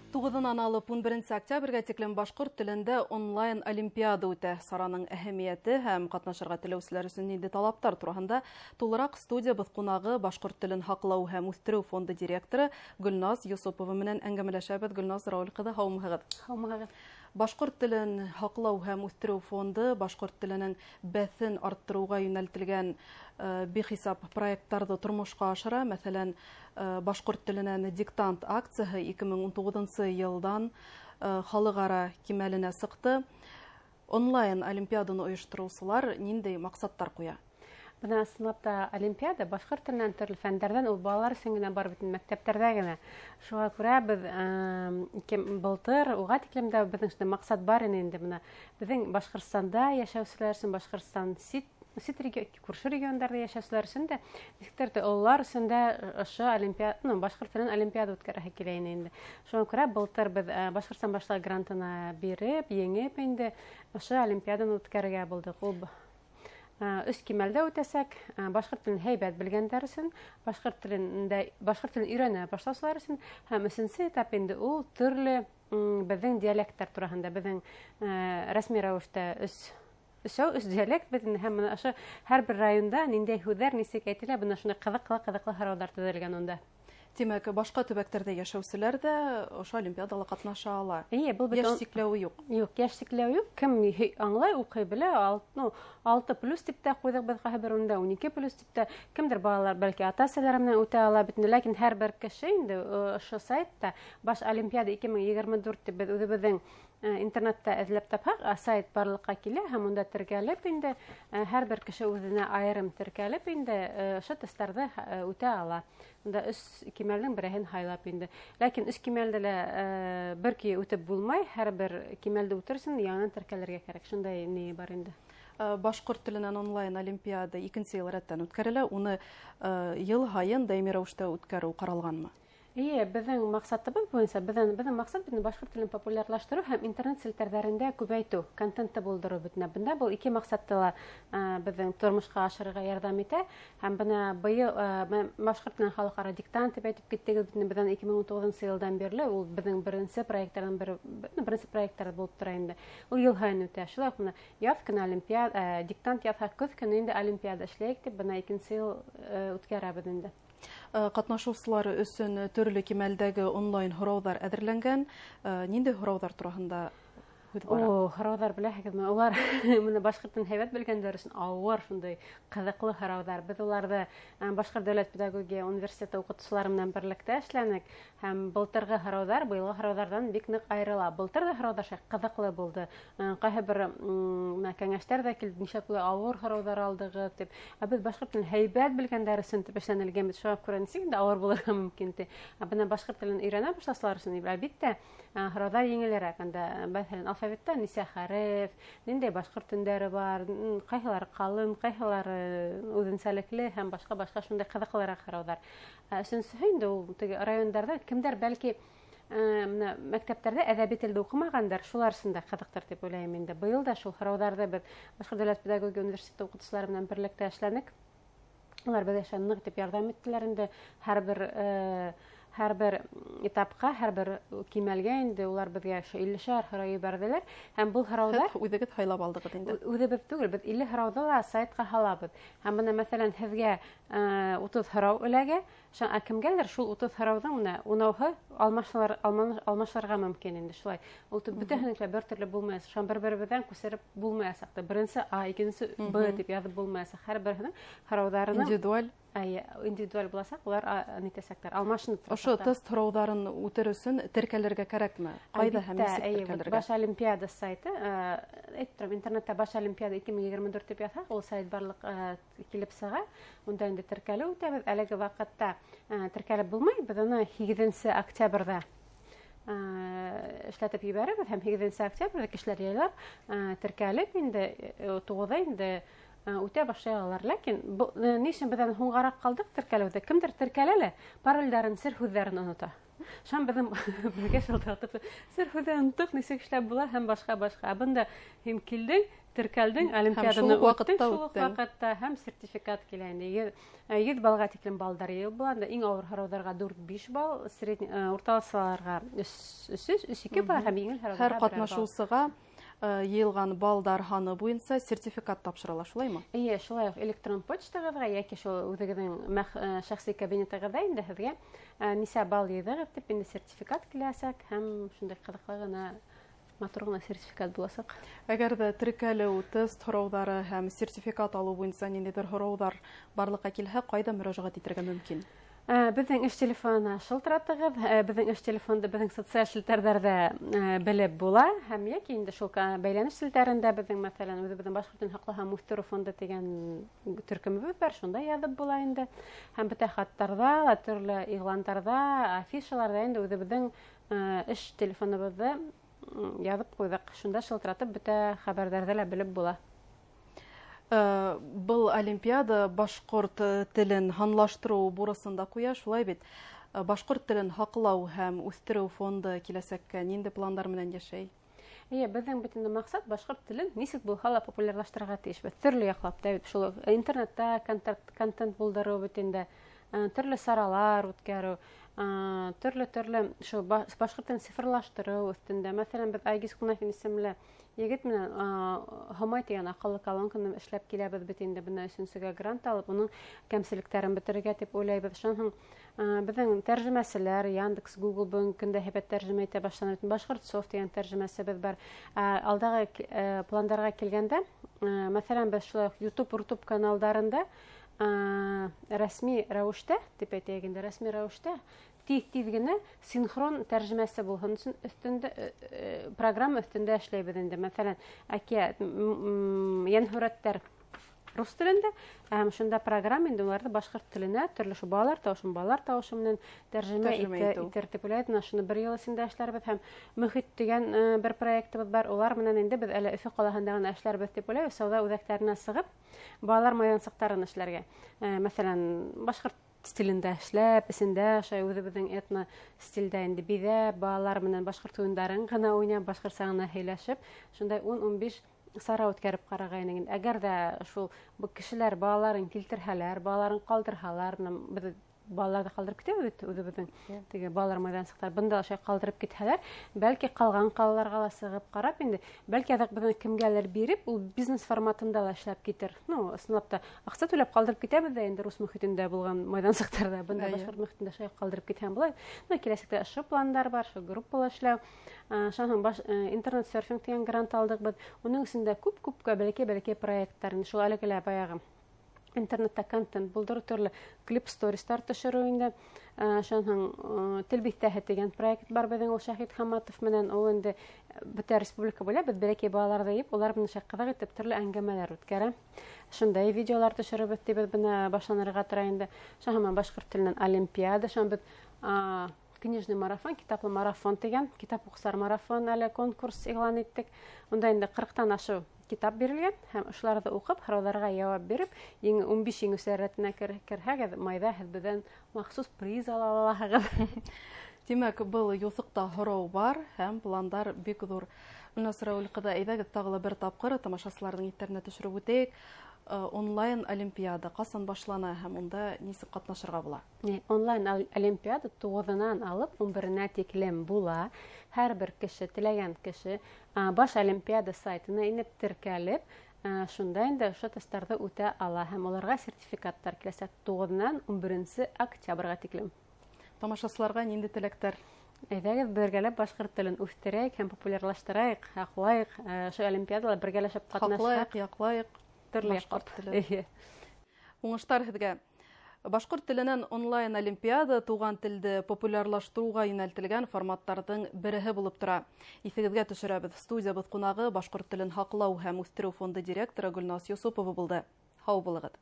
9-нан алып 11 октябрьгә тиклем башкорт телендә онлайн олимпиада үтә. Сараның әһәмияте һәм катнашырга теләүчеләр өчен нинди талаптар турында тулырак студиябыз кунагы башкорт телен хаклау һәм үстерү фонды директоры Гөлназ Юсупова менән әңгәмәләшәбез. Гөлназ Раулькыда, һаумыгыз. Башкорт телен хаклау һәм үстерү фонды башкорт теленең бәҫен арттыруга юнәлтелгән бихисап проекттарҙы тормошҡа ашыра. Мәҫәлән, башкорт теленән диктант акцияһы 2019 йылдан халыҡара кимәленә сыҡты. Онлайн олимпиаданы ойоштороусылар ниндәй маҡсаттар ҡуя? Бына ысынлап та олимпиада башҡорт теленән төрлө фәндәрҙән ул балалар өсөн генә бар бит, мәктәптәрҙә генә. Шуға күрә беҙ былтыр уға тиклем дә беҙҙең шундай маҡсат бар ине инде. Бына беҙҙең Башҡортостанда йәшәүселәр өсөн, Башҡортостан күрше региондарда йәшәүселәр өсөн дә, нисектер дә ололар өсөн дә ошо олимпиада, башҡорт телен олимпиада үткәрәһе килә ине инде. Шуға күрә былтыр беҙ Башҡортостан башлығы грантына биреп, еңеп инде ошо олимпиаданы үткәрергә булдык. Ул 3 кимәлдә үтәсәк, башҡорт телен һәйбәт белгәндәр өсөн, башҡорт телен өйрәнә башлаусылар өсөн, һәм 3нсе этап инде ул төрлө беҙҙең диалекттар тураһында, беҙҙең рәсми рәүештә 3 диалект беҙҙең, һәм ошо һәр бер районда ниндәй һүҙҙәр нисек әйтелә, бына шундай ҡыҙыҡлы һорауҙар төҙөлгән унда. Тимәк, башҡа төбәктәрҙә йәшәүселәр дә ошо олимпиадала ҡатнаша ала. Йәш сикләүе юҡ. Юҡ, йәш сикләүе юҡ. Кем аңлай, уҡый белә, 6+ тип тә ҡуйҙыҡ беҙ ҡайһы бер урында, 12+ тип тә. Кемдер балалар бәлки ата-әсәләре менән үтә ала бит, ләкин һәр бер кеше инде ошо сайтта баш олимпиада 2024 тип беҙ үҙебеҙҙең интернетта эҙләп тапһаҡ, сайт барлыҡҡа килә һәм унда теркәлеп инде, һәр бер кеше үҙенә айырым теркәлеп инде ошо тестарҙы үтә ала. Унда 3 кимәлдең берәйһен һайлап инде. Ләкин 3 кимәлдә лә бер көйө үтеп булмай, һәр бер кимәлдә үтер өсөн яңынан теркәлергә кәрәк. Шундай ни бар инде. Башҡорт теленән онлайн олимпиада 2нсе йыл рәттән үткәрелә. Уны йыл һайын даими рәүештә үткәреү ҡаралғанмы? Беҙҙең маҡсатыбыҙ буйынса, беҙҙең маҡсат башҡорт телен популярлаштырыу һәм интернет селтәрҙәрендә күбәйтеү, контентты булдырыу бөтөнә. Бында был 2 маҡсатты ла беҙҙең тормошҡа ашырырға ярҙам итә. Һәм бына быйыл башҡорт телен халыҡара диктант тип әйтеп киттегеҙ, беҙҙең 2019 йылдан бирле ул беҙҙең беренсе проекттар булып тора инде. Ул йыл һайын үтә. Шулай уҡ яҙ көнө олимпиада, диктант яҙһаҡ, көҙ көнө инде олимпиада эшләйек дип, бына 2нсе йыл үткәрәбеҙ инде. Ҡатнашыусылар өсөн төрлө кимәлдәге онлайн һорауҙар әҙерләнгән. Ниндәй һорауҙар тураһында һүҙ бара? Һорауҙар беләһегеҙме? Улар башҡорт телен һәйбәт белгәндәр өсөн ауыр, шундай ҡыҙыҡлы һорауҙар. Беҙ уларҙы Башҡорт дәүләт педагогия университеты уҡытыусылары менән берлектә эшләнек. Һәм былтырғы һорауҙар быйылғы һорауҙарҙан бик ныҡ айырыла. Былтыр ҙа һорауҙар ҡыҙыҡлы булды. Ҡайһы бер кәңәштәр ҙә килде, нисек ауыр һорауҙар алдығыҙ тип. Беҙ башҡорт телен һәйбәт белгәндәр өсөн тип эшләнелгән бит. Шуға күрә нисек инде ауыр булырға мөмкин ти. Бына башҡорт телен өйрәнә башлаусылар өсөн әлбиттә һорауҙар еңелерәк. Мәҫәлән, алфавитта нисә хәреф, ниндәй башҡорт төндәре бар, ҡайһылары ҡалын, ҡайһылары үҙенсәлекле һәм башҡа шундай ҡыҙыҡлыраҡ һорауҙар. Өсөнсөһө инде ул райондарҙа кемдәр бәлки мәктәптәрҙә әҙәби телде уҡымағандар, шулар өсөн дә ҡыҙыҡтыр тип уйлайым инде. Быйыл да шул һорауҙарҙы беҙ Башҡорт дәүләт педагогия университеты уҡытыусылары менән берлектә эшләнек. Улар беҙгә ныҡ итеп ярҙам иттеләр инде. Һәр бер этапҡа, һәр бер кимәлгә инде улар беҙгә 50 һорау ебәрҙеләр. Һәм был һорауҙар үҙегеҙ һайлап алдығыҙ инде. Үҙебеҙ түгел, беҙ 50 һорауҙы ла сайтҡа һалабыҙ. Һәм бына мәҫәлән һеҙгә 30 һорау эләгә, кемгәлер шул 30 һорауҙың унауһы алмашырға мөмкин инде. Шулай. Ул бөтәһенең бер төрлө булмаясаҡ. Шуға бер-беребеҙҙән күсереп булмаясаҡ. Беренсе А, икенсе Б тип яҙып булмаясаҡ. Һәр береһенең һорауҙарының индивидуаль буласаҡ, улар нитәсәктәр, алмашынып торасаҡ. Ошо тест һорауҙарын үтер өсөн теркәлергә кәрәкме? Ҡайҙа һәм нисек теркәлергә? Баш олимпиада сайты, интернетта Баш олимпиада 2024 тип яҙһаҡ, ул сайт барлыҡ килеп сыға. Унда инде теркәлеү үтәбеҙ. Әлеге ваҡытта теркәлеп булмай, беҙ уны 8 октябрҙа эшләтеп ебәрәбеҙ һәм 8 октябрҙа кешеләр яйлап теркәлеп инде 9-да инде үтә башлай алалар. Ләкин ни өсөн беҙ һуңғараҡ ҡалдыҡ теркәлеүҙә? Кемдер теркәлә лә паролдарын, сер һүҙҙәрен онота. Шам безнең безгә шалтыратып, сер хәзер онтык нисек эшләп була һәм башка. Бында һәм килдең, теркәлдең, олимпиаданы вакытта һәм сертификат килә инде. 100 балга тиклем балдар ел була. Иң авыр һорауларга 4-5 балл, средний урталыкларга 3-2 балл һәм иң һорауларга. Һәр катнашучыга йыелган балдар ханы буенча сертификат тапшырыла, шулаймы? Шулай ук электрон почтагызга яки шул үзегезнең шәхси кабинетыгызда инде һезгә нисә балл йыйдыгыз дип инде сертификат киләсәк һәм шундый кызыклы гына матур гына сертификат буласак. Әгәр дә теркәлү, тест һораулары һәм сертификат алу буенча ниндидер һораулар барлыкка килһә, кайда мөрәҗәгать итәргә мөмкин? Безнең эш телефонына шылтыратыгыз, безнең эш телефонда безнең социаль челтәрдә белеп була һәм яки инде шул бәйләнеш челтәрендә безнең мәсәлән үзебезнең Башкортстан хаклы һәм үстерү фонды дигән төркемебез бар, шунда язып була инде. Һәм бөтә хаттарда, төрле игъланнарда, афишаларда инде үзебезнең эш телефоныбызны язып куйдык. Шунда шылтыратып бөтә хәбәрдәрдә лә белеп була. Был олимпиада башкорт телен ханлаштыру бурысында куя, шулай бит. Башкорт телен хаклау һәм үстерү фонды киләсәккә нинди планнар менән яшәй? Безнең бөтен максат башкорт телен ничек булса да популярлаштырырга тиешбез. Төрле яклап та шул интернетта контент булдыру бөтендә, төрле саралар үткәрү, төрле шул башкорт телен цифрлаштыру өстендә. Мәсәлән, без Айгиз Кунафин исемле егет менән Хамай дигән акыллы колонканы эшләп киләбез бит инде бына өченчегә грант алып, уның кәмселлекләрен бетерергә дип уйлайбыз. Шуның безнең тәрҗемәчеләр Яндекс, Google бүгенге көндә һәйбәт тәрҗемә итә башланы. Башкорт софт дигән тәрҗемәчебез бар. Алдагы планнарга килгәндә, мәсәлән, без шулай YouTube каналларында рәсми рәвештә, дип әйтәйек инде, рәсми рәвештә тиз генә синхрон тәрҗемәсе булһын өчен өстендә программа өстендә эшләйбез инде. Мәсәлән, әкият, янһүрәттәр рус телендә, һәм шунда программа инде уларны башкорт теленә төрле шул балалар тавышы менән тәрҗемә итәргә дип уйлайбыз. Шуны бер ел эчендә эшләрбез һәм мөхит дигән бер проектыбыз бар. Улар менән инде без әле Өфе калаһында гына эшләрбез дип уйлайбыз. Сауда үзәкләренә сыгып, балалар майдансыктарын эшләргә. Мәсәлән, башкорт стилендә эшләп, исендә шай үзебезнең этно стилдә инде бизәп, балалар менән башкорт уеннарын гына уйнап, башкортча гына һөйләшеп, шундай 10-15 сара үткәреп карагайның. Әгәр дә шул бу кешеләр балаларын килтерһәләр, балаларын калдырһалар, без балаларны калдырып китәбез үзебезнең теге балалар майдансыклар бында шай калдырып китһәләр, бәлки калган калаларга да сыгып карап инде, бәлки адак безнең кемгәлер биреп, ул бизнес форматында да эшләп китер. Ысынлап та акча түләп калдырып китәбез дә инде рус мөхитендә булган майдансыкларда, бында башкорт мөхитендә шай калдырып китһәм булай. Киләсәктә шу планнар бар, шу группалар эшләү. Шуның интернет серфинг дигән грант алдык без. Уның исендә күп бәлки проектлар, шул әлегә баягы интернетта контент булдыру, төрле клип стористар төшерү инде. Шуның тел бихтәһе дигән проект бар безнең ул Шаһид Хаматов менән, ул инде бөтә республика буйлап без бәлки балаларда йып, улар белән шәккәдә итеп төрле әңгәмәләр үткәрә. Шундай видеолар төшерәбез дип бына башланырга тора инде. Шуның башкорт теленнән олимпиада, шуның без книжный марафон, китаплы марафон дигән, китап укысар марафон әле конкурс игълан иттек. Унда инде 40-тан ашу китап бирелгән һәм шуларны укып, һорауларга җавап биреп, 15 җиңүче рәтенә керһәгез, майда һездән махсус приз ала аласыз. Димәк, был юсыкта һорау бар һәм пландар бик зур. Насра улкыда әйдәгез тагы бер тапкыр тамашачыларның интернет төшереп үтәйек. Онлайн олимпиада касан башлана һәм унда нисек катнашырга була? Онлайн олимпиада 9-нан алып 11-нә тиклем була. Һәрбер кеше, теләгән кеше баш олимпиада сайтына инеп теркәлеп, шунда инде ошо тестларда үтә ала һәм аларга сертификаттар киләсәк 9-нан 11 октябрьгә тиклем. Тамашачыларга нинди теләктәр? Әйдәгез бергәләп башкорт телен үстерәйек һәм популярлаштырайык, хаклайык, ошо олимпиадаларда бергәләшеп катнашайык, яклайык. Башкорт теле. Уңыштар һезгә. Башкорт теленнән онлайн олимпиада туган телде популярлаштыруга юнәлтелгән форматтарның береһе булып тора. Исегезгә төшерәбез. Студиябыз кунагы Башкорт телен хаклау һәм үстерү фонды директоры Гөлназ Юсупова булды. Һау булыгыз.